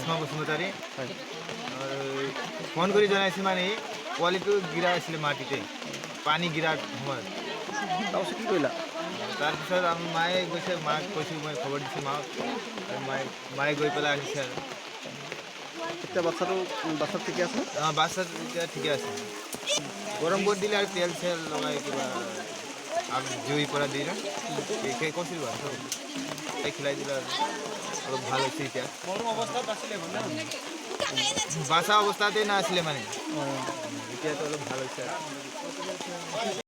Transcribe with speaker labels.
Speaker 1: লক্ষ্মণ বসুমতাৰী আৰু ফোন কৰি জনাইছিল মানে পোৱালিটো গিৰা আছিলে মাটিতে পানী গিৰাৰ সময়ত
Speaker 2: তাৰপিছত কি কৰিলা?
Speaker 1: তাৰপিছত আমাৰ মায়ে গৈছে মাক কৈছোঁ মই খবৰ দিছোঁ মাক আৰু মায়ে গৈ পেলাই আহিছে আৰু
Speaker 2: এতিয়া বাচ্ছাটো ঠিকে আছে?
Speaker 1: বাচ্ছা এতিয়া ঠিকে আছে গৰম কৰি দিলে আৰু তেল চেল লগাই কিবা জুইৰ পৰা দি না সেই কৈছিল বাৰু খিলাই দিলে আৰু অলপ ভাল হৈছে এতিয়া বাচা অৱস্থাতে নাছিলে মানে এতিয়াতো অলপ ভাল হৈছে আৰু